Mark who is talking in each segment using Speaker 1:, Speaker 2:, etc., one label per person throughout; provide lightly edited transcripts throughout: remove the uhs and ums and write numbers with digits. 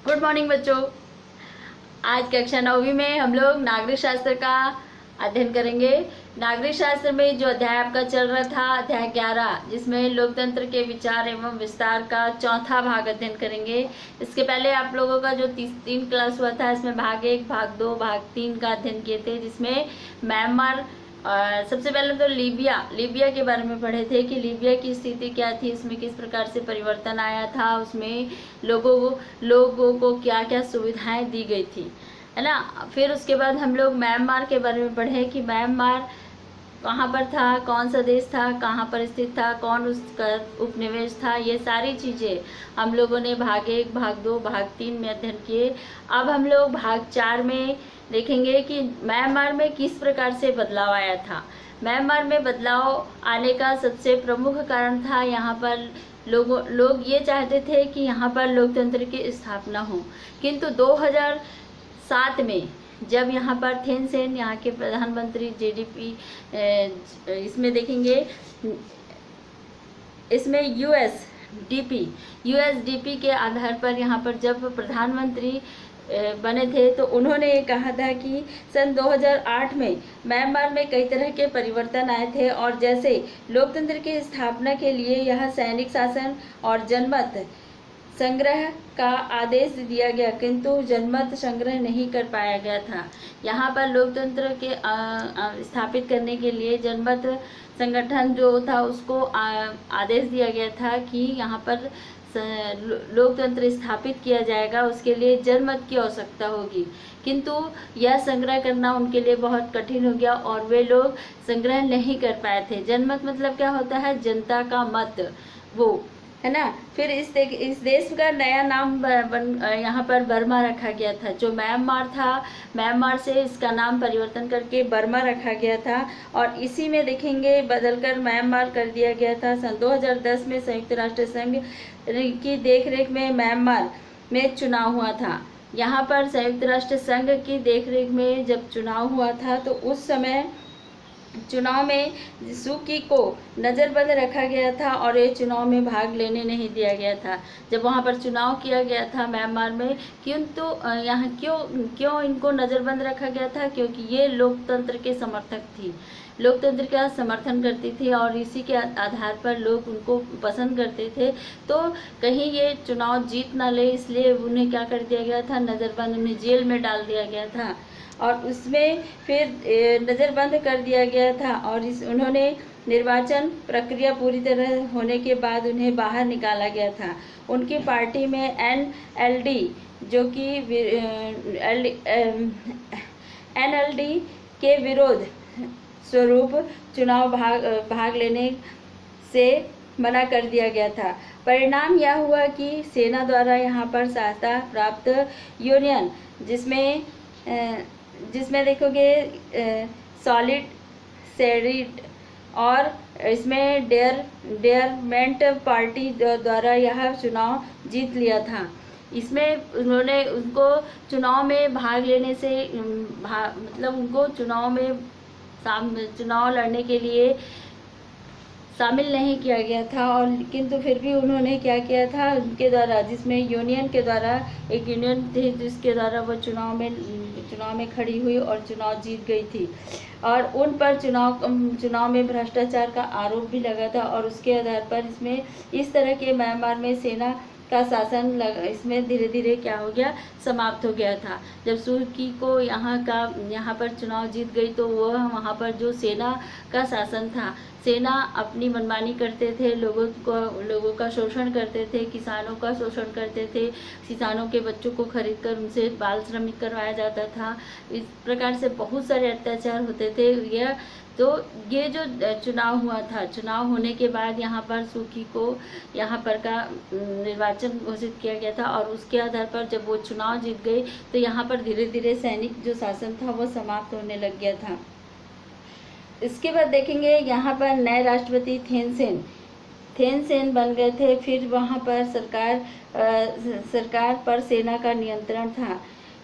Speaker 1: Good morning बच्चों। आज कक्षा 9वीं में हम लोग नागरिक शास्त्र का अध्ययन करेंगे। नागरिक शास्त्र में जो अध्याय आपका चल रहा था अध्याय 11, जिसमें लोकतंत्र के विचार एवं विस्तार का चौथा भाग अध्ययन करेंगे। इसके पहले आप लोगों का जो 3 क्लास हुआ था, इसमें भाग 1, भाग 2, भाग 3 का अध्ययन किए थे, जिसमें म्यांमार सबसे पहले तो लीबिया के बारे में पढ़े थे कि लीबिया की स्थिति क्या थी, इसमें किस प्रकार से परिवर्तन आया था, उसमें लोगों को क्या क्या सुविधाएं दी गई थी, है ना। फिर उसके बाद हम लोग म्यांमार के बारे में पढ़े कि म्यांमार कहाँ पर था, कौन सा देश था, कहाँ पर स्थित था, कौन उसका उपनिवेश था, ये सारी चीज़ें हम लोगों ने भाग 1, भाग 2, भाग 3 में अध्ययन किए। अब हम लोग भाग 4 में देखेंगे कि म्यांमार में किस प्रकार से बदलाव आया था। म्यांमार में बदलाव आने का सबसे प्रमुख कारण था, यहाँ पर लोग ये चाहते थे कि यहाँ पर लोकतंत्र की स्थापना हो, किंतु 2007 में जब यहाँ पर थेन सेन यहाँ के प्रधानमंत्री जीडीपी इसमें देखेंगे, इसमें यूएसडीपी के आधार पर यहाँ पर जब प्रधानमंत्री बने थे, तो उन्होंने ये कहा था कि सन 2008 में म्यांमार में कई तरह के परिवर्तन आए थे और जैसे लोकतंत्र की स्थापना के लिए यह सैनिक शासन और जनमत संग्रह का आदेश दिया गया, किंतु जनमत संग्रह नहीं कर पाया गया था। यहाँ पर लोकतंत्र के स्थापित करने के लिए जनमत संगठन जो था उसको आदेश दिया गया था कि यहाँ पर लोकतंत्र स्थापित किया जाएगा, उसके लिए जनमत की आवश्यकता होगी, किंतु यह संग्रह करना उनके लिए बहुत कठिन हो गया और वे लोग संग्रह नहीं कर पाए थे। जनमत मतलब क्या होता है? जनता का मत, वो है ना। फिर इस देश का नया नाम यहाँ पर बर्मा रखा गया था। जो म्यांमार था, म्यांमार से इसका नाम परिवर्तन करके बर्मा रखा गया था और इसी में देखेंगे बदलकर म्यांमार कर दिया गया था। सन 2010 में संयुक्त राष्ट्र संघ की देखरेख में म्यांमार में चुनाव हुआ था। यहाँ पर संयुक्त राष्ट्र संघ की देखरेख में जब चुनाव हुआ था, तो उस समय चुनाव में सू की को नज़रबंद रखा गया था और ये चुनाव में भाग लेने नहीं दिया गया था। जब वहाँ पर चुनाव किया गया था म्यांमार में, किंतु यहाँ क्यों इनको नज़रबंद रखा गया था? क्योंकि ये लोकतंत्र के समर्थक थी, लोकतंत्र का समर्थन करती थी और इसी के आधार पर लोग उनको पसंद करते थे। तो कहीं ये चुनाव जीत ना ले, इसलिए उन्हें क्या कर दिया गया था? नज़रबंद, उन्हें जेल में डाल दिया गया था और उसमें फिर नज़रबंद कर दिया गया था और उन्होंने निर्वाचन प्रक्रिया पूरी तरह होने के बाद उन्हें बाहर निकाला गया था। उनकी पार्टी में एनएलडी जो कि एनएलडी के विरोध स्वरूप चुनाव भाग लेने से मना कर दिया गया था। परिणाम यह हुआ कि सेना द्वारा यहाँ पर सहायता प्राप्त यूनियन, जिसमें देखोगे सॉलिड सेरिट और इसमें डेयरमेंट पार्टी द्वारा यह चुनाव जीत लिया था। इसमें उन्होंने उनको चुनाव में भाग लेने से मतलब उनको चुनाव लड़ने के लिए शामिल नहीं किया गया था और किंतु फिर भी उन्होंने क्या किया था, उनके द्वारा, जिसमें यूनियन के द्वारा, एक यूनियन थी जिसके द्वारा वो चुनाव में खड़ी हुई और चुनाव जीत गई थी और उन पर चुनाव में भ्रष्टाचार का आरोप भी लगा था और उसके आधार पर इसमें इस तरह के म्यांमार में सेना का शासन इसमें धीरे धीरे क्या हो गया? समाप्त हो गया था। जब सू की को यहाँ पर चुनाव जीत गई, तो वह वहाँ पर जो सेना का शासन था, सेना अपनी मनमानी करते थे, लोगों का शोषण करते थे, किसानों का शोषण करते थे, किसानों के बच्चों को खरीदकर उनसे बाल श्रमिक करवाया जाता था। इस प्रकार से बहुत सारे अत्याचार होते थे। ये जो चुनाव हुआ था, चुनाव होने के बाद यहाँ पर सू की को यहाँ पर का निर्वाचन घोषित किया गया था और उसके आधार पर जब वो चुनाव जीत गई, तो यहाँ पर धीरे धीरे सैनिक जो शासन था वो समाप्त होने लग गया था। इसके बाद देखेंगे यहाँ पर नए राष्ट्रपति थेन सेन बन गए थे। फिर वहाँ पर सरकार पर सेना का नियंत्रण था।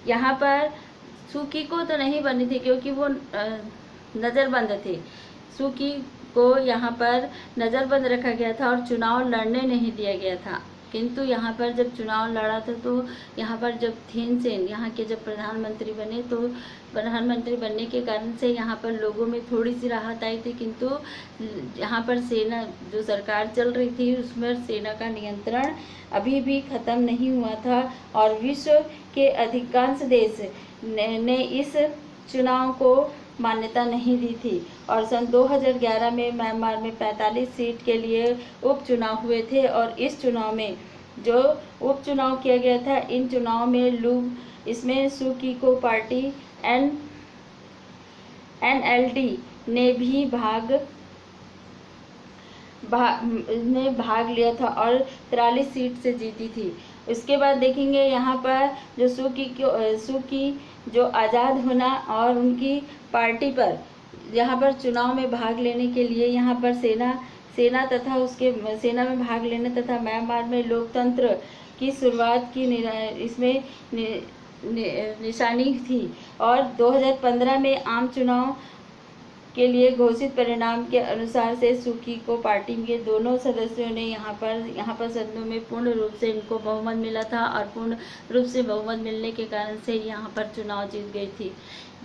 Speaker 1: यहाँ पर सू की को तो नहीं बनी थी क्योंकि वो नज़रबंद थे। सू की को यहाँ पर नज़रबंद रखा गया था और चुनाव लड़ने नहीं दिया गया था। किंतु यहाँ पर जब चुनाव लड़ा था तो यहाँ पर जब थीन सेन यहाँ के जब प्रधानमंत्री बने तो प्रधानमंत्री बनने के कारण से यहाँ पर लोगों में थोड़ी सी राहत आई थी, किंतु यहाँ पर सेना जो सरकार चल रही थी उसमें सेना का नियंत्रण अभी भी ख़त्म नहीं हुआ था और विश्व के अधिकांश देश ने इस चुनाव को मान्यता नहीं दी थी। और सन 2011 में म्यांमार में 45 सीट के लिए उपचुनाव हुए थे और इस चुनाव में जो उपचुनाव किया गया था, इन चुनाव में इसमें सू की को पार्टी NLD ने भी भाग लिया था और 43 सीट से जीती थी। उसके बाद देखेंगे यहाँ पर जो सू की जो आज़ाद होना और उनकी पार्टी पर यहाँ पर चुनाव में भाग लेने के लिए यहाँ पर सेना तथा उसके सेना में भाग लेने तथा म्यांमार में लोकतंत्र की शुरुआत की इसमें निशानी थी। और 2015 में आम चुनाव के लिए घोषित परिणाम के अनुसार से सू की को पार्टी के दोनों सदस्यों ने यहाँ पर सदनों में पूर्ण रूप से इनको बहुमत मिला था और पूर्ण रूप से बहुमत मिलने के कारण से यहाँ पर चुनाव जीत गई थी।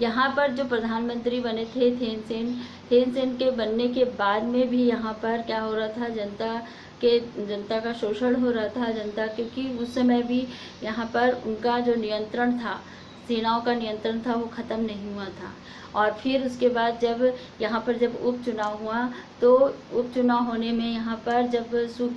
Speaker 1: यहाँ पर जो प्रधानमंत्री बने थे थेन सेन के बनने के बाद में भी यहाँ पर क्या हो रहा था, जनता का शोषण हो रहा था क्योंकि उस समय भी यहाँ पर उनका जो नियंत्रण था, सेनाओं का नियंत्रण था, वो ख़त्म नहीं हुआ था। और फिर उसके बाद जब यहाँ पर जब उपचुनाव हुआ तो उपचुनाव होने में यहाँ पर जब सू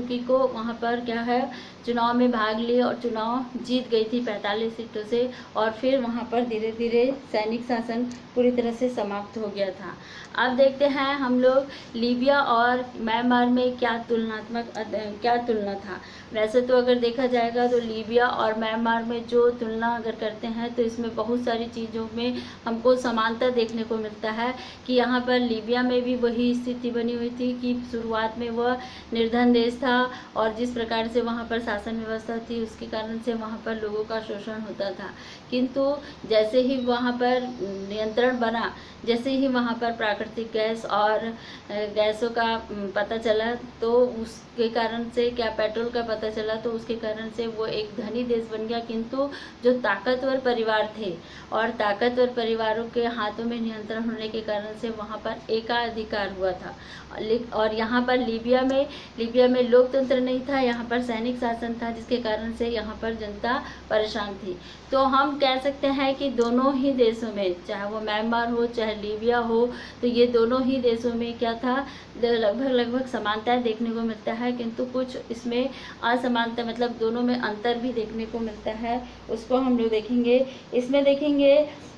Speaker 1: की को वहाँ पर क्या है चुनाव में भाग लिया और चुनाव जीत गई थी 45 सीटों से। और फिर वहाँ पर धीरे धीरे सैनिक शासन पूरी तरह से समाप्त हो गया था। अब देखते हैं हम लोग लीबिया और म्यांमार में क्या तुलना था। वैसे तो अगर देखा जाएगा तो लीबिया और म्यांमार में जो तुलना अगर करते हैं तो इसमें बहुत सारी चीज़ों में हमको समानता देखने को मिलता है कि यहाँ पर लीबिया में भी वही स्थिति बनी हुई थी कि शुरुआत में वह निर्धन देश था और जिस प्रकार से वहाँ पर शासन व्यवस्था थी उसके कारण से वहाँ पर लोगों का शोषण होता था। किंतु जैसे ही वहाँ पर नियंत्रण बना, जैसे ही वहाँ पर प्राकृतिक गैस और गैसों का पता चला तो उसके कारण से क्या पेट्रोल का पता चला तो उसके कारण से वो एक धनी देश बन गया। किंतु जो ताकतवर परिवार थे और ताकतवर परिवारों के हाथों में नियंत्रण होने के कारण से वहाँ पर एकाधिकार हुआ था। और यहाँ पर लीबिया में लोकतंत्र नहीं था, यहाँ पर सैनिक शासन था, जिसके कारण से यहाँ पर जनता परेशान थी। तो हम कह सकते हैं कि दोनों ही देशों में, चाहे वो म्यांमार हो चाहे लीबिया हो, तो ये दोनों ही देशों में क्या था, लगभग समानताएं देखने को मिलता है, किंतु कुछ इसमें असमानता मतलब दोनों में अंतर भी देखने को मिलता है। उसको हम लोग देखेंगे।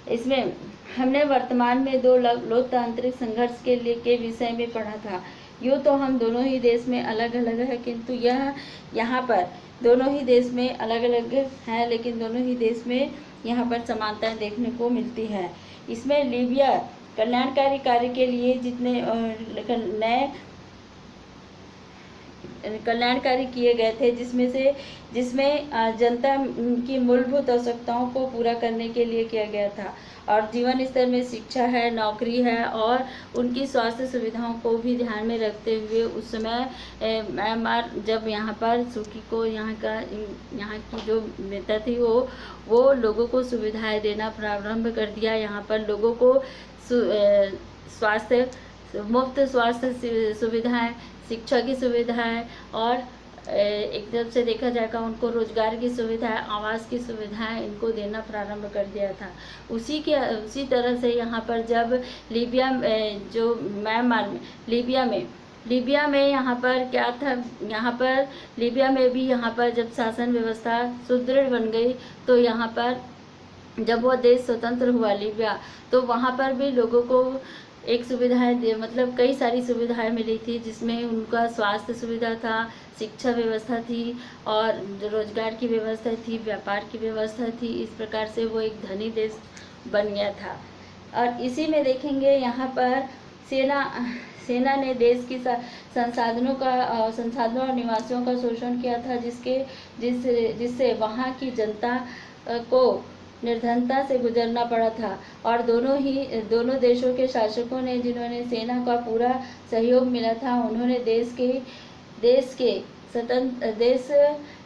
Speaker 1: इसमें हमने वर्तमान में दो लोकतांत्रिक संघर्ष के विषय में पढ़ा था। यूँ तो हम दोनों ही देश में अलग अलग है, किंतु यहाँ पर दोनों ही देश में अलग अलग है, लेकिन दोनों ही देश में यहाँ पर समानताएं देखने को मिलती है। इसमें लीबिया कल्याणकारी कार्य के लिए जितने नए कल्याणकारी किए गए थे, जिसमें जनता की मूलभूत आवश्यकताओं को पूरा करने के लिए किया गया था और जीवन स्तर में शिक्षा है, नौकरी है और उनकी स्वास्थ्य सुविधाओं को भी ध्यान में रखते हुए उस समय म्यांमार जब यहाँ पर सू की को यहाँ की जो नेता थी वो लोगों को सुविधाएं देना प्रारंभ कर दिया। यहाँ पर लोगों को मुफ्त स्वास्थ्य सुविधाएं, शिक्षा की सुविधाएं और एक तरफ से देखा जाएगा उनको रोजगार की सुविधाएं, आवास की सुविधाएं इनको देना प्रारंभ कर दिया था। उसी तरह से यहाँ पर जब लीबिया में यहाँ पर क्या था, यहाँ पर लीबिया में भी यहाँ पर जब शासन व्यवस्था सुदृढ़ बन गई तो यहाँ पर जब वो देश स्वतंत्र हुआ लीबिया, तो वहाँ पर भी लोगों को एक सुविधाएं मतलब कई सारी सुविधाएं मिली थी, जिसमें उनका स्वास्थ्य सुविधा था, शिक्षा व्यवस्था थी और रोजगार की व्यवस्था थी, व्यापार की व्यवस्था थी। इस प्रकार से वो एक धनी देश बन गया था। और इसी में देखेंगे यहाँ पर सेना ने देश की संसाधनों और निवासियों का शोषण किया था, जिससे वहाँ की जनता को निर्धनता से गुजरना पड़ा था। और दोनों देशों के शासकों ने, जिन्होंने सेना का पूरा सहयोग मिला था, उन्होंने देश के देश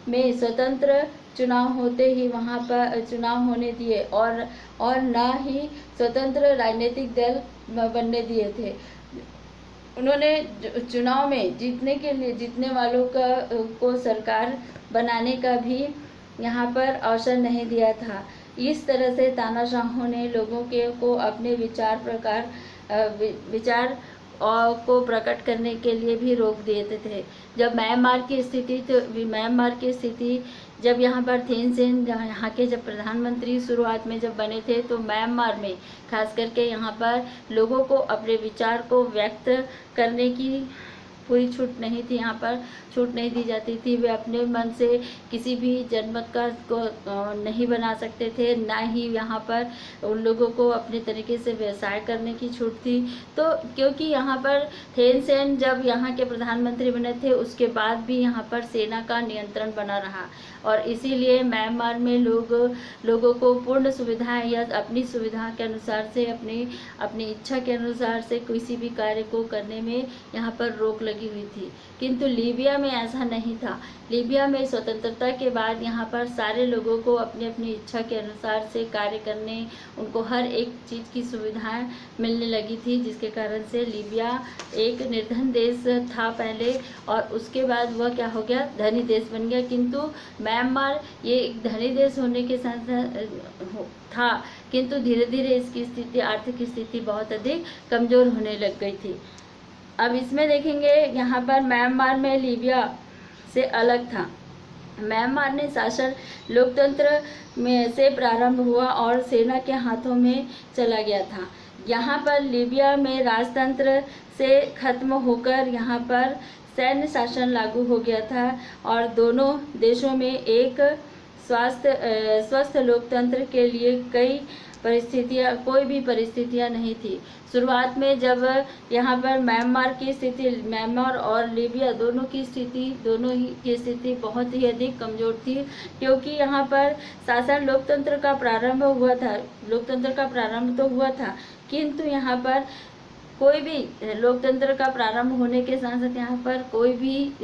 Speaker 1: में स्वतंत्र चुनाव होते ही वहाँ पर चुनाव होने दिए और ना ही स्वतंत्र राजनीतिक दल बनने दिए थे। उन्होंने चुनाव में जीतने के लिए जीतने वालों को सरकार बनाने का भी यहाँ पर अवसर नहीं दिया था। इस तरह से तानाशाहों ने लोगों को अपने विचार को प्रकट करने के लिए भी रोक दिए थे। जब म्यांमार की स्थिति जब यहाँ पर थेन सेन यहाँ के जब प्रधानमंत्री शुरुआत में जब बने थे, तो म्यांमार में खास करके यहाँ पर लोगों को अपने विचार को व्यक्त करने की पूरी छूट नहीं थी। यहाँ पर छूट नहीं दी जाती थी। वे अपने मन से किसी भी जनमत को नहीं बना सकते थे, ना ही यहाँ पर उन लोगों को अपने तरीके से व्यवसाय करने की छूट थी। तो क्योंकि यहाँ पर थेन सेन जब यहाँ के प्रधानमंत्री बने थे, उसके बाद भी यहाँ पर सेना का नियंत्रण बना रहा और इसीलिए म्यांमार में लोगों को पूर्ण सुविधाएं या अपनी सुविधा के अनुसार से अपनी इच्छा के अनुसार से किसी भी कार्य को करने में यहाँ पर रोक लगी हुई थी। किंतु लीबिया में ऐसा नहीं था। लीबिया में स्वतंत्रता के बाद यहाँ पर सारे लोगों को अपनी अपनी इच्छा के अनुसार से कार्य करने, उनको हर एक चीज़ की सुविधाएं मिलने लगी थी, जिसके कारण से लीबिया एक निर्धन देश था पहले और उसके बाद वह क्या हो गया, धनी देश बन गया। किंतु म्यांमार ये एक धनी देश होने के साथ था, किंतु धीरे धीरे इसकी स्थिति, आर्थिक स्थिति बहुत अधिक कमज़ोर होने लग गई थी। अब इसमें देखेंगे यहाँ पर म्यांमार में लीबिया से अलग था। म्यांमार में शासन लोकतंत्र में से प्रारंभ हुआ और सेना के हाथों में चला गया था। यहाँ पर लीबिया में राजतंत्र से खत्म होकर यहाँ पर सैन्य शासन लागू हो गया था और दोनों देशों में एक स्वस्थ लोकतंत्र के लिए कोई भी परिस्थितियाँ नहीं थी। शुरुआत में जब यहाँ पर म्यांमार और लीबिया दोनों ही की स्थिति बहुत ही अधिक कमज़ोर थी, क्योंकि यहाँ पर शासन लोकतंत्र का प्रारंभ तो हुआ था, किंतु यहाँ पर कोई भी लोकतंत्र का प्रारंभ होने के साथ साथ यहाँ पर कोई भी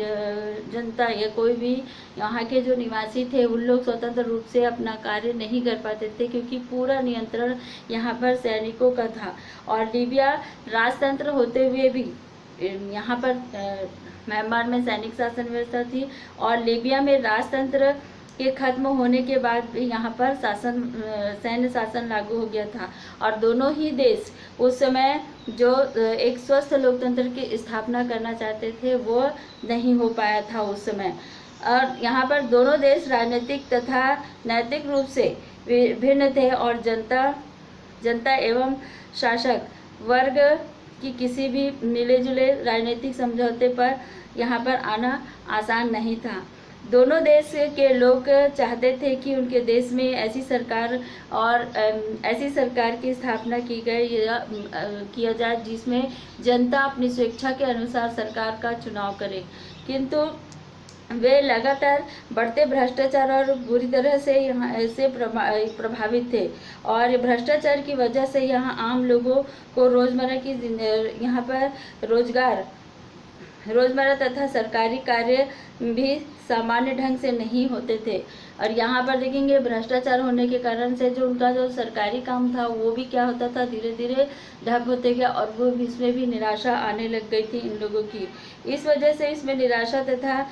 Speaker 1: जनता या कोई भी यहाँ के जो निवासी थे, उन लोग स्वतंत्र रूप से अपना कार्य नहीं कर पाते थे, क्योंकि पूरा नियंत्रण यहाँ पर सैनिकों का था। और लीबिया राजतंत्र होते हुए भी यहाँ पर म्यांमार में सैनिक शासन व्यवस्था थी और लीबिया में राजतंत्र के खत्म होने के बाद भी यहाँ पर सैन्य शासन लागू हो गया था। और दोनों ही देश उस समय जो एक स्वस्थ लोकतंत्र की स्थापना करना चाहते थे, वो नहीं हो पाया था उस समय। और यहाँ पर दोनों देश राजनीतिक तथा नैतिक रूप से भिन्न थे और जनता एवं शासक वर्ग की किसी भी मिले जुले राजनीतिक समझौते पर यहाँ पर आना आसान नहीं था। दोनों देश के लोग चाहते थे कि उनके देश में ऐसी सरकार की स्थापना किया जाए जिसमें जनता अपनी स्वेच्छा के अनुसार सरकार का चुनाव करे, किंतु वे लगातार बढ़ते भ्रष्टाचार और बुरी तरह से प्रभावित थे और भ्रष्टाचार की वजह से यहाँ आम लोगों को रोजमर्रा तथा सरकारी कार्य भी सामान्य ढंग से नहीं होते थे। और यहाँ पर देखेंगे भ्रष्टाचार होने के कारण से उनका जो सरकारी काम था वो भी क्या होता था, धीरे धीरे ठप होते गया और वो इसमें भी निराशा आने लग गई थी इन लोगों की। इस वजह से इसमें निराशा तथा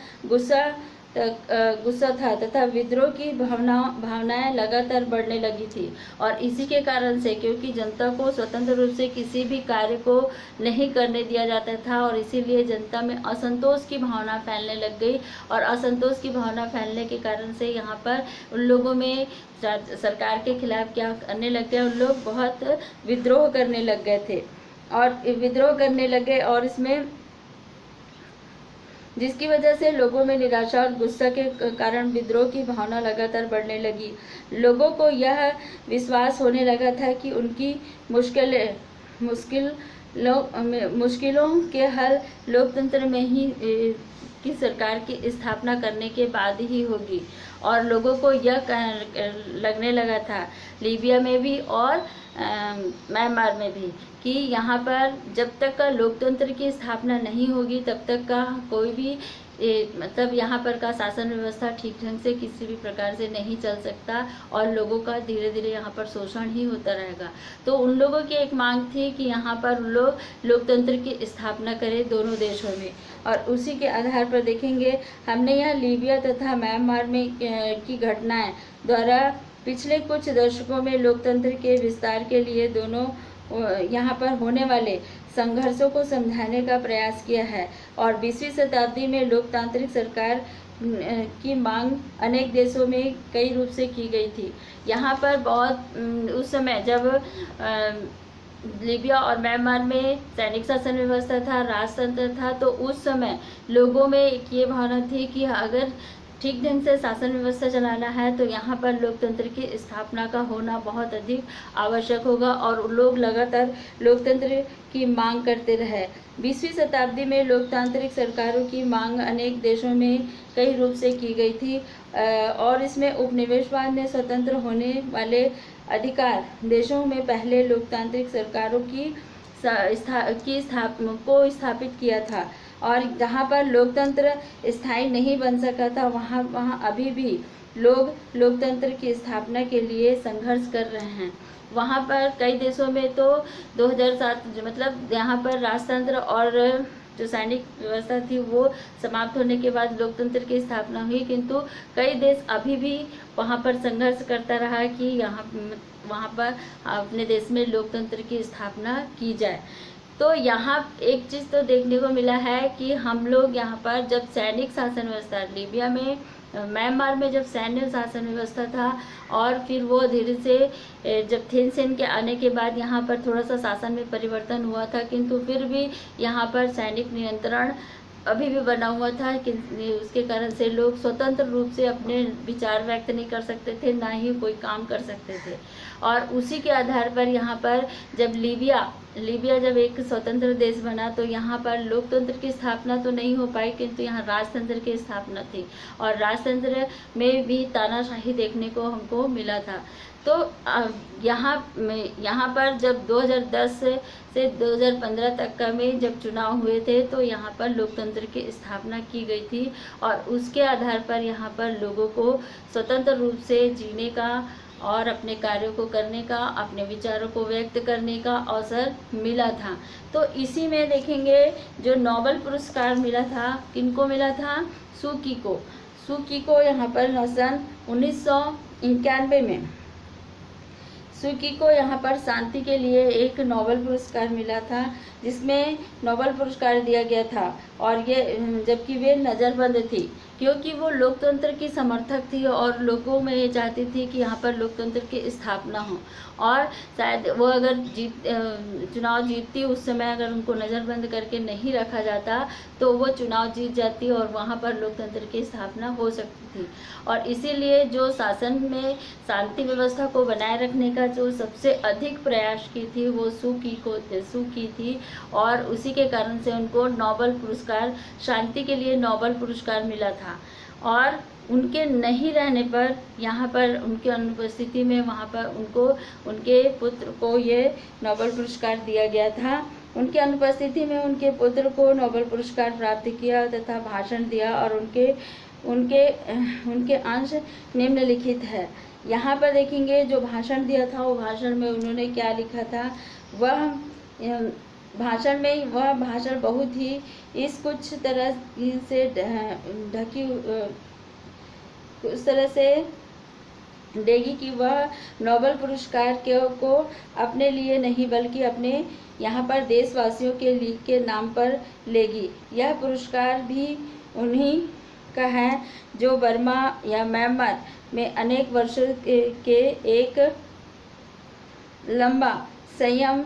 Speaker 1: गुस्सा था तथा विद्रोह की भावनाएं लगातार बढ़ने लगी थी। और इसी के कारण से, क्योंकि जनता को स्वतंत्र रूप से किसी भी कार्य को नहीं करने दिया जाता था और इसीलिए जनता में असंतोष की भावना फैलने लग गई और असंतोष की भावना फैलने के कारण से यहाँ पर उन लोगों में सरकार के खिलाफ क्या करने लग गए, उन लोग बहुत विद्रोह करने लग गए थे और इसमें जिसकी वजह से लोगों में निराशा और गुस्सा के कारण विद्रोह की भावना लगातार बढ़ने लगी। लोगों को यह विश्वास होने लगा था कि उनकी मुश्किलों के हल लोकतंत्र में ही की सरकार की स्थापना करने के बाद ही होगी। और लोगों को यह लगने लगा था लीबिया में भी और म्यांमार में भी कि यहाँ पर जब तक का लोकतंत्र की स्थापना नहीं होगी तब तक का कोई भी मतलब यहाँ पर का शासन व्यवस्था ठीक ढंग से किसी भी प्रकार से नहीं चल सकता और लोगों का धीरे धीरे यहाँ पर शोषण ही होता रहेगा। तो उन लोगों की एक मांग थी कि यहाँ पर लोग लोकतंत्र की स्थापना करें दोनों देशों में, और उसी के आधार पर देखेंगे हमने यहाँ लीबिया तथा म्यांमार में की घटनाएं द्वारा पिछले कुछ दशकों में लोकतंत्र के विस्तार के लिए दोनों यहाँ पर होने वाले संघर्षों को समझाने का प्रयास किया है। और 20वीं शताब्दी में लोकतांत्रिक सरकार की मांग अनेक देशों में कई रूप से की गई थी। यहाँ पर बहुत उस समय जब लीबिया और म्यांमार में सैनिक शासन व्यवस्था था, राजतंत्र था, तो उस समय लोगों में एक ये भावना थी कि अगर ठीक ढंग से शासन व्यवस्था चलाना है तो यहाँ पर लोकतंत्र की स्थापना का होना बहुत अधिक आवश्यक होगा, और लोग लगातार लोकतंत्र की मांग करते रहे। 20वीं शताब्दी में लोकतांत्रिक सरकारों की मांग अनेक देशों में कई रूप से की गई थी, और इसमें उपनिवेशवाद ने स्वतंत्र होने वाले अधिकार देशों में पहले लोकतांत्रिक सरकारों की स्थापित किया था। और जहाँ पर लोकतंत्र स्थायी नहीं बन सका था वहाँ अभी भी लोग लोकतंत्र की स्थापना के लिए संघर्ष कर रहे हैं। वहाँ पर कई देशों में तो 2007 मतलब यहाँ पर राजतंत्र और जो सैनिक व्यवस्था थी वो समाप्त होने के बाद लोकतंत्र की स्थापना हुई, किंतु कई देश अभी भी वहाँ पर संघर्ष करता रहा कि वहाँ पर अपने देश में लोकतंत्र की स्थापना की जाए। तो यहाँ एक चीज़ तो देखने को मिला है कि हम लोग यहाँ पर जब सैनिक शासन व्यवस्था लीबिया में म्यांमार में जब सैन्य शासन व्यवस्था था, और फिर वो धीरे से जब थिन सेन के आने के बाद यहाँ पर थोड़ा सा शासन में परिवर्तन हुआ था, किंतु फिर भी यहाँ पर सैनिक नियंत्रण अभी भी बना हुआ था कि उसके कारण से लोग स्वतंत्र रूप से अपने विचार व्यक्त नहीं कर सकते थे, ना ही कोई काम कर सकते थे। और उसी के आधार पर यहाँ पर जब लीबिया जब एक स्वतंत्र देश बना तो यहाँ पर लोकतंत्र की स्थापना तो नहीं हो पाई, किंतु यहाँ राजतंत्र की स्थापना थी, और राजतंत्र में भी तानाशाही देखने को हमको मिला था। तो यहाँ पर जब 2010 से 2015 तक का में जब चुनाव हुए थे तो यहाँ पर लोकतंत्र की स्थापना की गई थी, और उसके आधार पर यहाँ पर लोगों को स्वतंत्र रूप से जीने का और अपने कार्यों को करने का, अपने विचारों को व्यक्त करने का अवसर मिला था। तो इसी में देखेंगे जो नोबेल पुरस्कार मिला था, किनको मिला था? सू की को यहाँ पर सन 1991 में सू की को यहाँ पर शांति के लिए एक नोबेल पुरस्कार मिला था, जिसमें नोबेल पुरस्कार दिया गया था। और ये जबकि वे नज़रबंद थी, क्योंकि वो लोकतंत्र की समर्थक थी और लोगों में ये चाहती थी कि यहाँ पर लोकतंत्र की स्थापना हो, और शायद वो अगर चुनाव जीतती उस समय, अगर उनको नज़रबंद करके नहीं रखा जाता तो वो चुनाव जीत जाती और वहाँ पर लोकतंत्र की स्थापना हो सकती थी। और इसीलिए जो शासन में शांति व्यवस्था को बनाए रखने का जो सबसे अधिक प्रयास की थी वो सू की थी, और उसी के कारण से उनको नोबेल पुरस्कार शांति के लिए नोबेल पुरस्कार मिला था। और उनके नहीं रहने पर यहाँ पर उनके अनुपस्थिति में वहाँ पर उनके पुत्र को ये नोबेल पुरस्कार दिया गया था। उनके अनुपस्थिति में उनके पुत्र को नोबेल पुरस्कार प्राप्त किया तथा भाषण दिया, और उनके अंश निम्नलिखित है। यहाँ पर देखेंगे जो भाषण दिया था वो भाषण में उन्होंने क्या लिखा था, वह भाषण बहुत ही कुछ तरह से देगी कि वह नोबेल पुरस्कार को अपने लिए नहीं बल्कि अपने यहाँ पर देशवासियों के नाम पर लेगी। यह पुरस्कार भी उन्हीं का है जो बर्मा या म्यांमार में अनेक वर्षों के एक लंबा संयम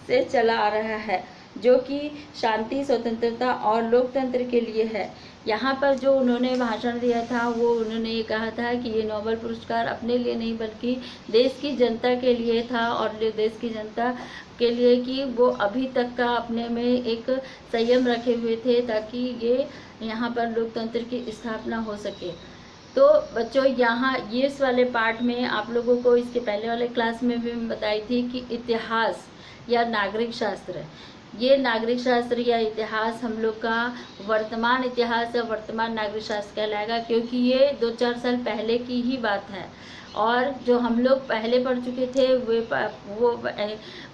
Speaker 1: से चला आ रहा है, जो कि शांति, स्वतंत्रता और लोकतंत्र के लिए है। यहाँ पर जो उन्होंने भाषण दिया था वो उन्होंने ये कहा था कि ये नोबेल पुरस्कार अपने लिए नहीं बल्कि देश की जनता के लिए था, और देश की जनता के लिए कि वो अभी तक का अपने में एक संयम रखे हुए थे ताकि ये यहाँ पर लोकतंत्र की स्थापना हो सके। तो बच्चों यहाँ ये इस वाले पार्ट में आप लोगों को इसके पहले वाले क्लास में भी बताई थी कि इतिहास या नागरिक शास्त्र ये नागरिक शास्त्र या इतिहास हम लोग का वर्तमान इतिहास या वर्तमान नागरिक शास्त्र कहलाएगा, क्योंकि ये 2-4 साल पहले की ही बात है। और जो हम लोग पहले पढ़ चुके थे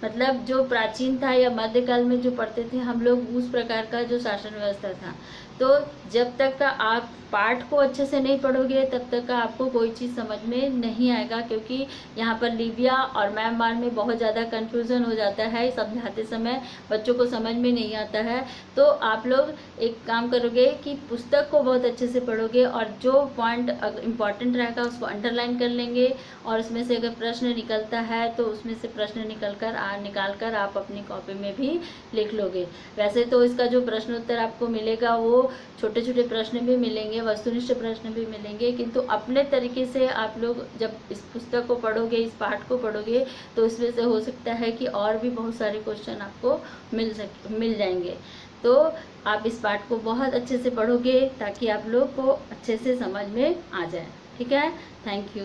Speaker 1: मतलब जो प्राचीन था या मध्यकाल में जो पढ़ते थे हम लोग, उस प्रकार का जो शासन व्यवस्था था। तो जब तक का आप पाठ को अच्छे से नहीं पढ़ोगे तब तक का आपको कोई चीज़ समझ में नहीं आएगा, क्योंकि यहाँ पर लीबिया और म्यांमार में बहुत ज़्यादा कन्फ्यूज़न हो जाता है, समझाते समय बच्चों को समझ में नहीं आता है। तो आप लोग एक काम करोगे कि पुस्तक को बहुत अच्छे से पढ़ोगे और जो पॉइंट इम्पॉर्टेंट रहेगा उसको अंडरलाइन कर लेंगे, और उसमें से अगर प्रश्न निकलता है तो उसमें से प्रश्न निकाल कर आप अपनी कॉपी में भी लिख लोगे। वैसे तो इसका जो प्रश्नोत्तर आपको मिलेगा वो छोटे छोटे प्रश्न भी मिलेंगे, वस्तुनिष्ठ प्रश्न भी मिलेंगे, किंतु अपने तरीके से आप लोग जब इस पुस्तक को पढ़ोगे, इस पाठ को पढ़ोगे, तो इसमें से हो सकता है कि और भी बहुत सारे क्वेश्चन आपको मिल जाएंगे। तो आप इस पाठ को बहुत अच्छे से पढ़ोगे ताकि आप लोग को अच्छे से समझ में आ जाए। ठीक है, थैंक यू।